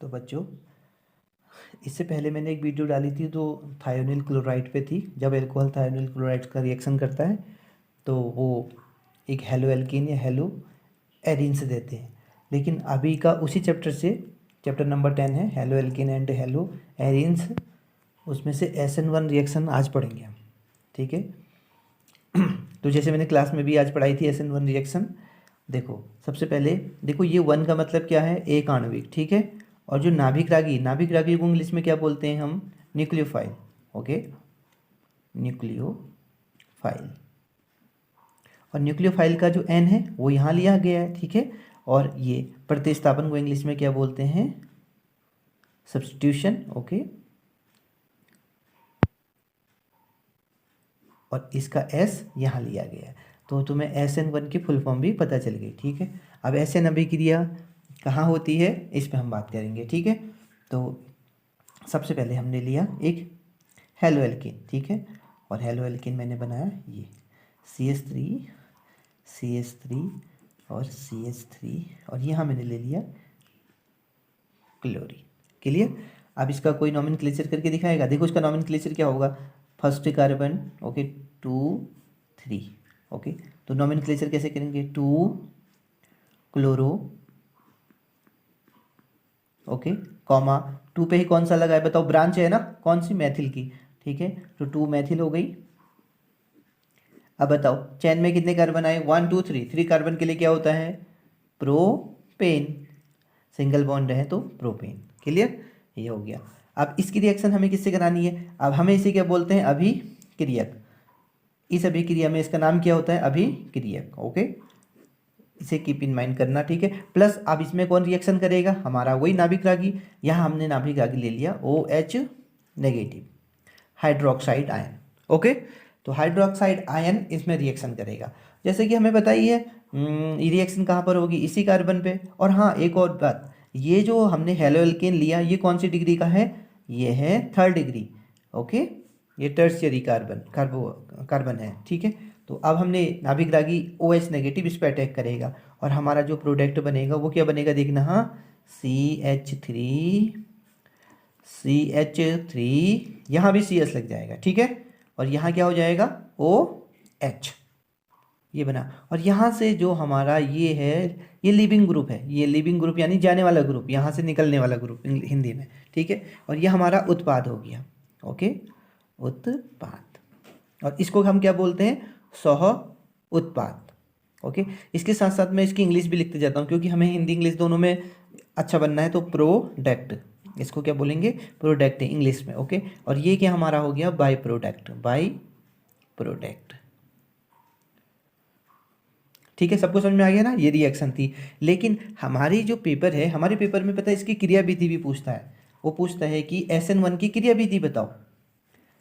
तो बच्चों, इससे पहले मैंने एक वीडियो डाली थी तो थायोनिल क्लोराइड पे थी। जब एल्कोहल थायोनिल क्लोराइड का रिएक्शन करता है तो वो एक हेलो एल्कीन या हेलो एरिन से देते हैं। लेकिन अभी का उसी चैप्टर से, चैप्टर नंबर 10 है hello alkene and hello arenes, उसमें से SN1 रिएक्शन आज पढ़ेंगे हम, ठीक है। तो जैसे मैंने क्लास में भी आज पढ़ाई थी SN1 रिएक्शन। देखो सबसे पहले देखो, ये 1 का मतलब क्या है, एक आणविक, ठीक है। और जो नाभिक रागी को इंग्लिश में क्या बोलते हैं हम, न्यूक्लियोफाइल, ओके, न्यूक्लियोफाइल। और न्यूक्लियोफाइल का जो N है वो यहाँ लिया गया है, ठीक है। और ये प्रतिस्थापन को इंग्लिश में क्या बोलते हैं, सब्स्टिट्यूशन, ओके। और इसका S यहाँ लिया गया है, तो तुम्हें SN1 की फुल फॉर्म भी पता चल गई, ठीक है। अब SN अभिक्रिया कहाँ होती है इस पर हम बात करेंगे, ठीक है। तो सबसे पहले हमने लिया एक हेलो एल्कीन, ठीक है। और हेलो एल्कीन मैंने बनाया ये CH3 और CH3, और यहाँ मैंने ले लिया क्लोरीन। क्लियर। अब इसका कोई नॉमेनक्लेचर करके दिखाएगा। देखो इसका नॉमेनक्लेचर क्या होगा, फर्स्ट कार्बन, ओके, 2 3, ओके। तो नॉमेनक्लेचर कैसे करेंगे, 2 क्लोरो, ओके, कॉमा 2 पे ही कौन सा लगा है बताओ, ब्रांच है ना, कौन सी, मैथिल की, ठीक है। तो 2 मैथिल हो गई। अब बताओ चैन में कितने कार्बन आए, 1 2 3, 3 कार्बन के लिए क्या होता है, प्रोपेन, सिंगल बॉन्ड है तो प्रोपेन। क्लियर, ये हो गया। अब इसकी रिएक्शन हमें किससे करानी है, अब हमें इसे क्या बोलते हैं, अभिक्रियक। इस अभिक्रिया में इसका नाम क्या होता है, अभिक्रियक, ओके। इसे कीप इन माइंड करना, ठीक है। प्लस अब इसमें कौन रिएक्शन करेगा, हमारा वही नाभिक रागी। यहाँ हमने नाभिक रागी ले लिया OH negative, hydroxide ion, okay. तो हाइड्रोक्साइड आयन इसमें रिएक्शन करेगा। जैसे कि हमें पता ही है, ये रिएक्शन कहाँ पर होगी, इसी कार्बन पे। और हाँ, एक और बात, ये जो हमने हेलो एल्केन लिया ये कौन सी डिग्री का है, ये है 3rd डिग्री, ओके। ये टर्शियरी कार्बन है, ठीक है। तो अब हमने नाभिक रागी OH नेगेटिव इस पर अटैक करेगा, और हमारा जो प्रोडक्ट बनेगा वो क्या बनेगा, देखना, हाँ, CH3, यहाँ भी CS लग जाएगा, ठीक है। और यहाँ क्या हो जाएगा, OH, ये बना। और यहाँ से जो हमारा ये है, ये लिविंग ग्रुप है, ये लिविंग ग्रुप यानी जाने वाला ग्रुप, यहाँ से निकलने वाला ग्रुप हिंदी में, ठीक है। और ये हमारा उत्पाद हो गया, ओके, उत्पाद। और इसको हम क्या बोलते हैं, सह उत्पाद, ओके। इसके साथ साथ मैं इसकी इंग्लिश भी लिखते जाता हूँ, क्योंकि हमें हिंदी इंग्लिश दोनों में अच्छा बनना है। तो प्रोडक्ट, इसको क्या बोलेंगे, प्रोडक्ट इंग्लिश में, ओके। और ये क्या हमारा हो गया, बाई प्रोडक्ट, ठीक है। सबको समझ में आ गया ना, ये रिएक्शन थी। लेकिन हमारी जो पेपर है, हमारे पेपर में पता है इसकी क्रियाविधि भी पूछता है। वो पूछता है कि SN1 की क्रियाविधि बताओ।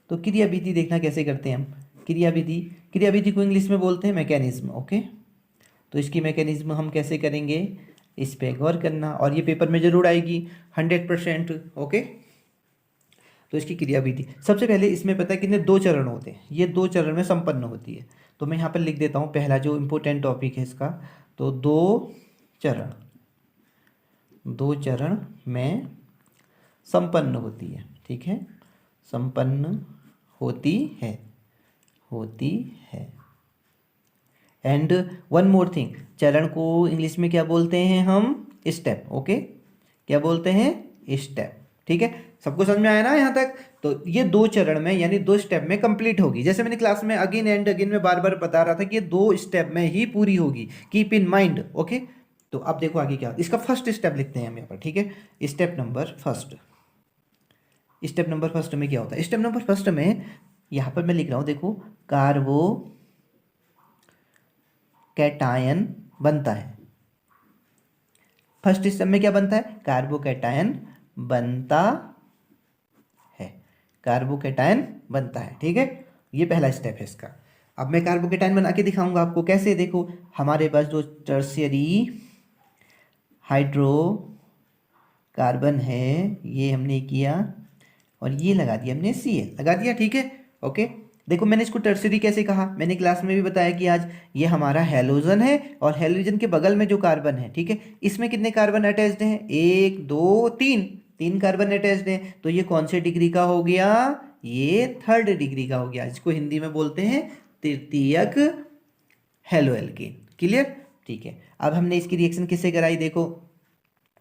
तो क्रियाविधि देखना कैसे करते हैं हम, क्रियाविधि को इंग्लिश में बोलते हैं मैकेनिज्म, ओके। तो इसकी मैकेनिज्म हम कैसे करेंगे, इस पे गौर करना, और ये पेपर में जरूर आएगी 100%, ओके। तो इसकी क्रियाविधि सबसे पहले इसमें पता है कितने, 2 चरण होते हैं, ये 2 चरण में संपन्न होती है। तो मैं यहाँ पर लिख देता हूँ पहला जो इम्पोर्टेंट टॉपिक है इसका, तो 2 चरण में संपन्न होती है, ठीक है, संपन्न होती है। एंड वन मोर थिंग, चरण को इंग्लिश में क्या बोलते हैं हम, स्टेप, ओके। क्या बोलते हैं, स्टेप, ठीक है। सबको समझ में आया ना यहाँ तक। तो ये 2 चरण में यानी 2 स्टेप में कंप्लीट होगी। जैसे मैंने क्लास में अगेन एंड अगेन में बार बार बता रहा था कि ये 2 स्टेप में ही पूरी होगी, कीप इन माइंड, ओके। तो अब देखो आगे क्या, इसका फर्स्ट स्टेप लिखते हैं हम यहाँ पर, ठीक है। स्टेप नंबर फर्स्ट में क्या होता है, स्टेप नंबर फर्स्ट में यहाँ पर मैं लिख रहा हूँ, देखो, कार्बो कैटायन बनता है। फर्स्ट स्टेप में क्या बनता है, कार्बोकैटायन बनता है, ठीक है। ये पहला स्टेप है इसका। अब मैं कार्बोकैटायन बना के दिखाऊंगा आपको कैसे। देखो हमारे पास जो टर्शियरी हाइड्रोकार्बन है ये हमने किया, और ये लगा दिया हमने Cl लगा दिया, ठीक है, ओके। देखो मैंने इसको टर्सरी कैसे कहा, मैंने क्लास में भी बताया कि आज ये हमारा हैलोजन है और हैलोजन के बगल में जो कार्बन है, ठीक है, इसमें कितने कार्बन अटैच्ड हैं, 1 2 3, 3 कार्बन अटैच्ड हैं। तो ये कौन से डिग्री का हो गया, ये 3rd डिग्री का हो गया, इसको हिंदी में बोलते हैं तृतीयक हेलोएल्केन। क्लियर, ठीक है। अब हमने इसकी रिएक्शन किससे कराई, देखो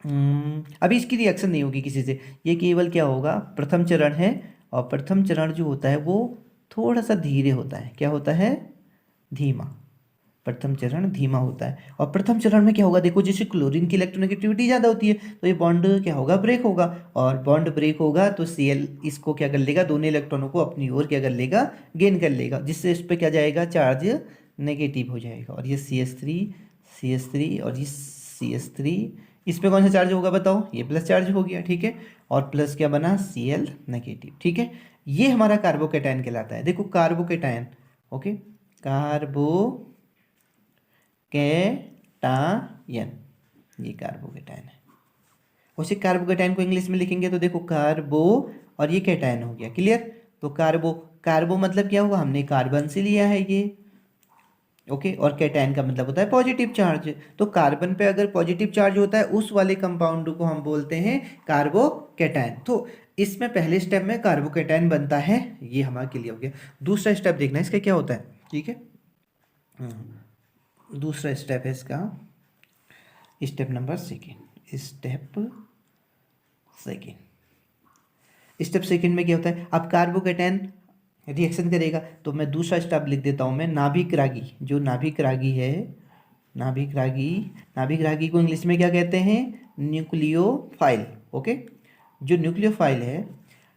अभी इसकी रिएक्शन नहीं होगी किसी से, ये केवल क्या होगा, प्रथम चरण है, और प्रथम चरण जो होता है वो थोड़ा सा धीरे होता है, क्या होता है, धीमा, प्रथम चरण धीमा होता है। और प्रथम चरण में क्या होगा, देखो जैसे क्लोरीन की इलेक्ट्रोनेगेटिविटी ज़्यादा होती है तो ये बॉन्ड क्या होगा, ब्रेक होगा, और बॉन्ड ब्रेक होगा तो Cl इसको क्या कर लेगा, दोनों इलेक्ट्रॉनों को अपनी ओर क्या कर लेगा, गेन कर लेगा, जिससे इस पर क्या जाएगा, चार्ज नेगेटिव हो जाएगा, और ये CH3 और ये CH3, इस पे कौन सा चार्ज होगा बताओ, ये प्लस चार्ज हो गया, ठीक है, और प्लस क्या बना, Cl नेगेटिव, ठीक है। ये हमारा कार्बोकेटायन कहलाता है। देखो कार्बोकेटायन, ओके, कार्बोकेटायन, ये कार्बोकेटायन है। उसी कार्बोकेटायन को इंग्लिश में लिखेंगे तो देखो कार्बो और ये कैटायन हो गया। क्लियर, तो कार्बो मतलब क्या हुआ, हमने कार्बन से लिया है ये, ओके, और कैटायन का मतलब होता है पॉजिटिव चार्ज। तो कार्बन पे अगर पॉजिटिव चार्ज होता है उस वाले कंपाउंड को हम बोलते हैं कार्बोकेटायन। तो इसमें पहले स्टेप में कार्बोकेटायन बनता है, ये हमारा क्लियर हो गया। दूसरा स्टेप देखना इसका क्या होता है, ठीक है, दूसरा स्टेप है इसका, step number second, step second में क्या होता है, अब कार्बोकेटायन रिएक्शन करेगा तो मैं दूसरा स्टेप लिख देता हूँ मैं, नाभिक रागी, जो नाभिक रागी है, नाभिक रागी को इंग्लिश में क्या कहते हैं, न्यूक्लियोफाइल, ओके। जो न्यूक्लियोफाइल है,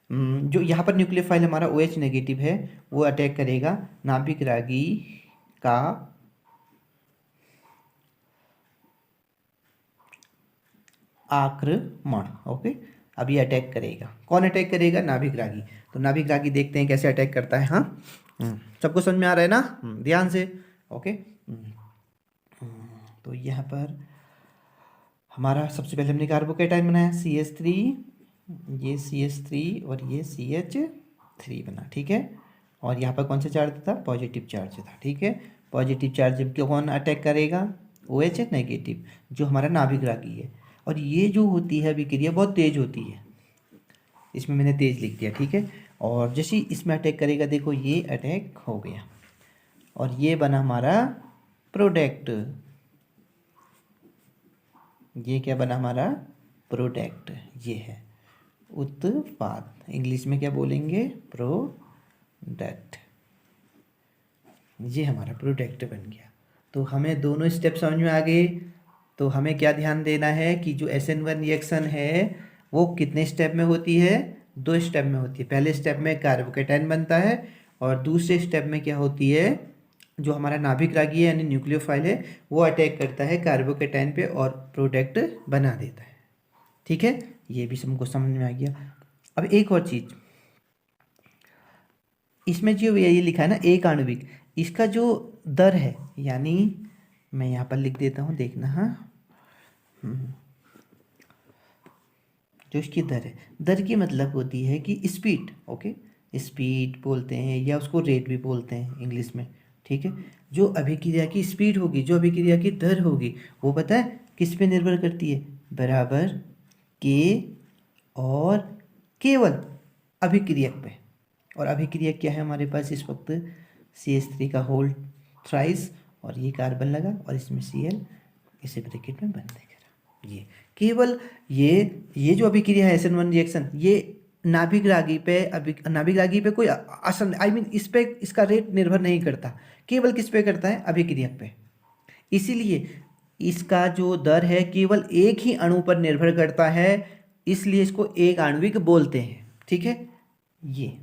जो यहाँ पर न्यूक्लियोफाइल हमारा OH नेगेटिव है, वो अटैक करेगा नाभिक रागी का आक्रमण, ओके। अब ये अटैक करेगा, कौन अटैक करेगा, नाभिक रागी। तो नाभिक रागी देखते हैं कैसे अटैक करता है, हाँ, सबको समझ में आ रहा है ना, ध्यान से, ओके। तो यहाँ पर हमारा सबसे पहले हमने कार्बोकेटायन बनाया CH3, ये CH3 और ये CH3 बना, ठीक है, और यहाँ पर कौन सा चार्ज था, पॉजिटिव चार्ज था, ठीक है। पॉजिटिव चार्ज कौन अटैक करेगा, OH नेगेटिव, जो हमारा नाभिक रागी है। और ये जो होती है अभिक्रिया बहुत तेज होती है, इसमें मैंने तेज लिख दिया, ठीक है। और जैसे इसमें अटैक करेगा, देखो ये अटैक हो गया और ये बना हमारा प्रोडक्ट, ये क्या बना हमारा प्रोडक्ट, ये है उत्पाद, इंग्लिश में क्या बोलेंगे, प्रोडक्ट, ये हमारा प्रोडक्ट बन गया। तो हमें दोनों स्टेप समझ में आ गए। तो हमें क्या ध्यान देना है कि जो SN1 रिएक्शन है वो कितने स्टेप में होती है, 2 स्टेप में होती है। पहले स्टेप में कार्बोकेटायन बनता है और दूसरे स्टेप में क्या होती है, जो हमारा नाभिक रागी है यानी न्यूक्लियोफाइल है वो अटैक करता है कार्बोकेटायन पे और प्रोडक्ट बना देता है, ठीक है। ये भी हमको समझ में आ गया। अब एक और चीज़, इसमें जो ये लिखा है ना एक आणविक, इसका जो दर है, यानी मैं यहाँ पर लिख देता हूँ, देखना, हाँ, जो इसकी दर है, दर की मतलब होती है कि स्पीड, ओके, स्पीड बोलते हैं या उसको रेट भी बोलते हैं इंग्लिश में, ठीक है। जो अभिक्रिया की स्पीड होगी, जो अभिक्रिया की दर होगी, वो पता है किस पे निर्भर करती है, बराबर के और केवल अभिक्रियक पे। और अभिक्रियक क्या है हमारे पास इस वक्त, CH3 का होल थ्राइस और ये कार्बन लगा और इसमें Cl, इसे ब्रैकेट में बंद करा। ये केवल ये जो अभिक्रिया है SN1 रिएक्शन, ये नाभिक रागी पे कोई असर, आई मीन इस पे इसका रेट निर्भर नहीं करता, केवल किस पे करता है, अभिक्रियक पे। इसीलिए इसका जो दर है केवल एक ही अणु पर निर्भर करता है, इसलिए इसको एक आणविक बोलते हैं, ठीक है। ये